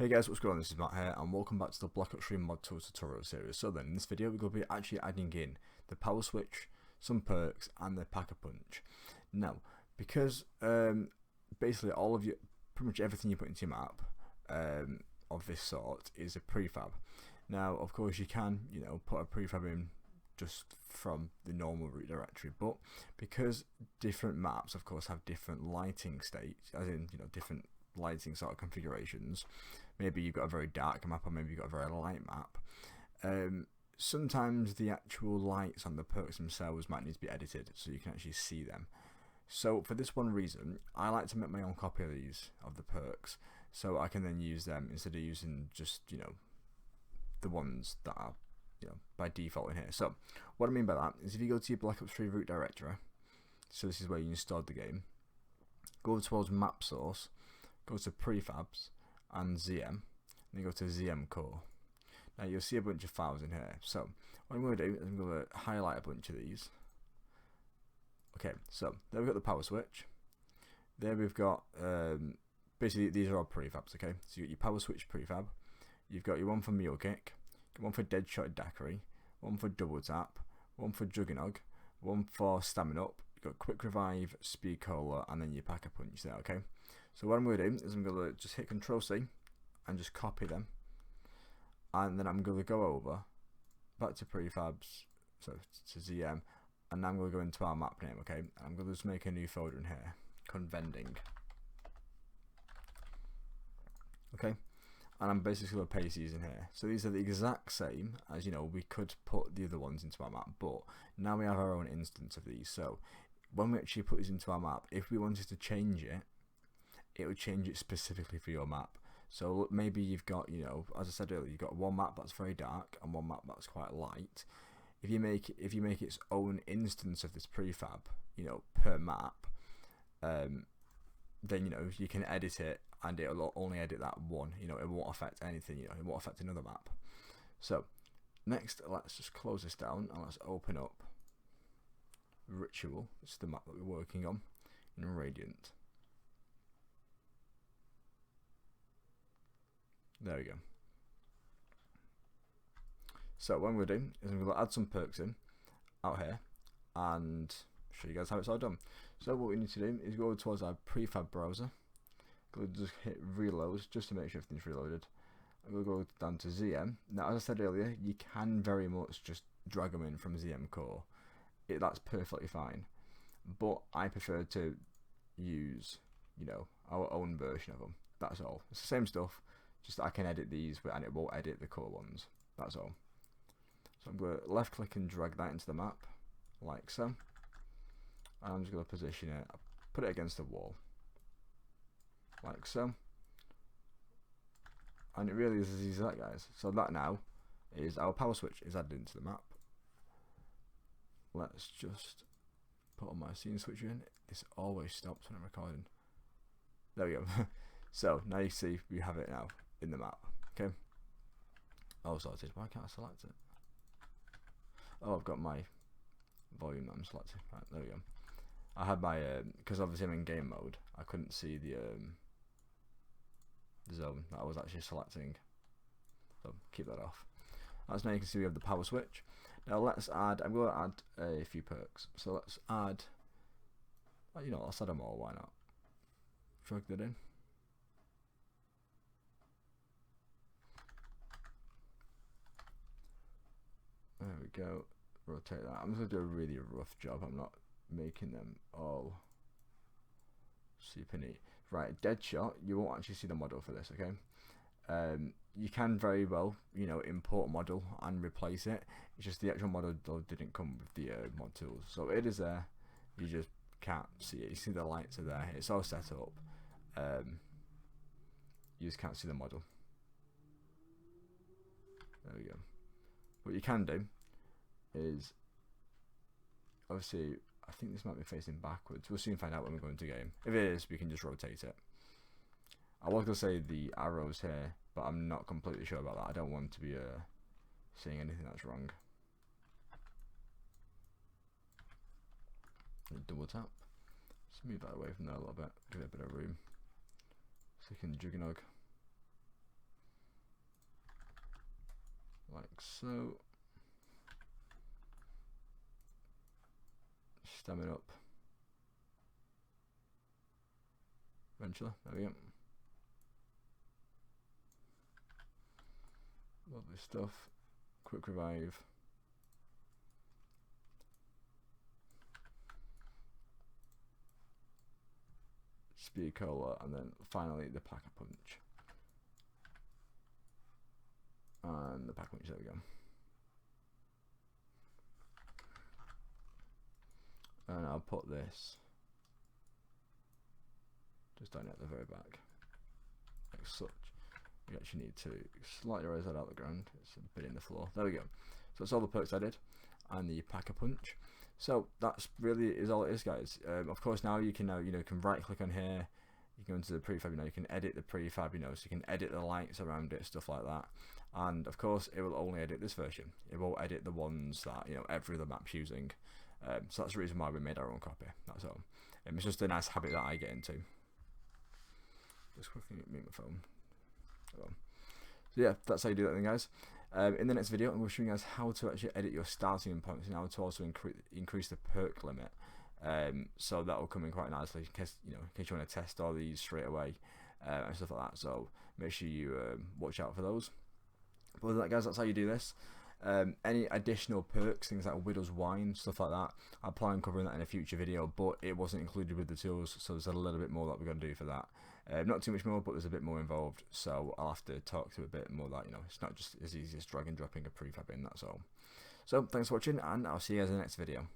Hey guys, what's going on? This is Matt here, and welcome back to the Black Ops 3 Mod Tools tutorial series. So then, in this video, we're going to be actually adding in the power switch, some perks, and the Pack-a-Punch. Now, because basically all of you, pretty much everything you put into your map of this sort is a prefab. Now, of course, you can, put a prefab in just from the normal root directory, but because different maps, of course, have different lighting states, as in, different lighting sort of configurations. Maybe you've got a very dark map, or maybe you've got a very light map. Sometimes the actual lights on the perks themselves might need to be edited so you can actually see them. So for this one reason, I like to make my own copy of these, of the perks, so I can then use them instead of using just, the ones that are, by default in here. So what I mean by that is if you go to your Black Ops 3 root directory, so this is where you installed the game, go towards map source, go to prefabs and ZM, and then go to ZM core. Now you'll see a bunch of files in here. So what I'm going to do is I'm going to highlight a bunch of these. Okay, so there we've got the power switch. There we've got basically these are all prefabs. Okay, so you got your power switch prefab. You've got your one for Mule Kick, one for Deadshot Daiquiri, one for Double Tap, one for Juggernog, one for Stamina Up. You've got Quick Revive, Speed Cola, and then your Pack-a-Punch there. Okay. So what I'm going to do is I'm going to just hit Control C and just copy them, and then I'm going to go over back to prefabs, so to ZM, and now I'm going to go into our map name. Okay, and I'm going to just make a new folder in here, Convending. Okay, and I'm basically going to paste these in here. So these are the exact same as we could put the other ones into our map, but now we have our own instance of these. So when we actually put these into our map, if we wanted to change it, it would change it specifically for your map. So maybe you've got, as I said earlier, you've got one map that's very dark and one map that's quite light. If you make its own instance of this prefab, per map, then you can edit it, and it'll only edit that one. It won't affect anything. It won't affect another map. So next, let's just close this down and let's open up Ritual. It's the map that we're working on in Radiant. There we go. So what I'm going to do is I'm going to add some perks in out here and show you guys how it's all done. So what we need to do is go towards our prefab browser. Go just hit reload just to make sure everything's reloaded. I'm going to go down to ZM. Now, as I said earlier, you can very much just drag them in from ZM core. That's perfectly fine. But I prefer to use, our own version of them. That's all. It's the same stuff. Just I can edit these, and it won't edit the core ones. That's all. So I'm going to left click and drag that into the map, like so. And I'm just going to position it, put it against the wall, like so. And it really is as easy as that, guys. So that now is our power switch is added into the map. Let's just put on my scene switcher in. This always stops when I'm recording. There we go. So now you see we have it now in the map. Okay. Oh, sorted. Why can't I select it? Oh, I've got my volume that I'm selecting. Right, there we go. I had my because obviously I'm in game mode. I couldn't see the zone that I was actually selecting. So keep that off. As now you can see we have the power switch. Now let's add. I'm going to add a few perks. So let's add. Let's add them all. Why not? Drag that in. There we go. Rotate that. I'm just going to do a really rough job. I'm not making them all super neat. Right, Deadshot. You won't actually see the model for this, okay? You can very well, import model and replace it. It's just the actual model didn't come with the mod tools. So it is there. You just can't see it. You see the lights are there. It's all set up. You just can't see the model. There we go. What you can do is, obviously, I think this might be facing backwards. We'll soon find out when we go into game. If it is, we can just rotate it. I was going to say the arrows here, but I'm not completely sure about that. I don't want to be seeing anything that's wrong. Double tap. Just move that away from there a little bit. Give it a bit of room. So you can Juggernog. so. Stem it up. Eventually, there we go. Lovely stuff. Quick revive. Speed Cola, and then finally the Pack-a-Punch. And the Pack-a-Punch, there we go. And I'll put this just down at the very back, like such. You actually need to slightly raise that out of the ground. It's a bit in the floor. There we go. So that's all the perks I did, and the Pack-a-Punch. So that's really is all it is, guys. Of course, now you can you can right click on here. You can go into the prefab. You can edit the prefab. So you can edit the lights around it, stuff like that. And of course, it will only edit this version. It won't edit the ones that every other map's using. So that's the reason why we made our own copy. That's all. It's just a nice habit that I get into. Just quickly mute my phone. So yeah, that's how you do that then, guys. In the next video, I'm going to show you guys how to actually edit your starting points and how to also increase the perk limit. So that will come in quite nicely in case you want to test all these straight away and stuff like that. So make sure you watch out for those. But other than that, guys, that's how you do this. Any additional perks, things like Widow's Wine, stuff like that, I'll plan on covering that in a future video, but it wasn't included with the tools, so there's a little bit more that we're going to do for that. Not too much more, but there's a bit more involved, so I'll have to talk to a bit more that, it's not just as easy as drag and dropping a prefab in, that's all. So, thanks for watching, and I'll see you guys in the next video.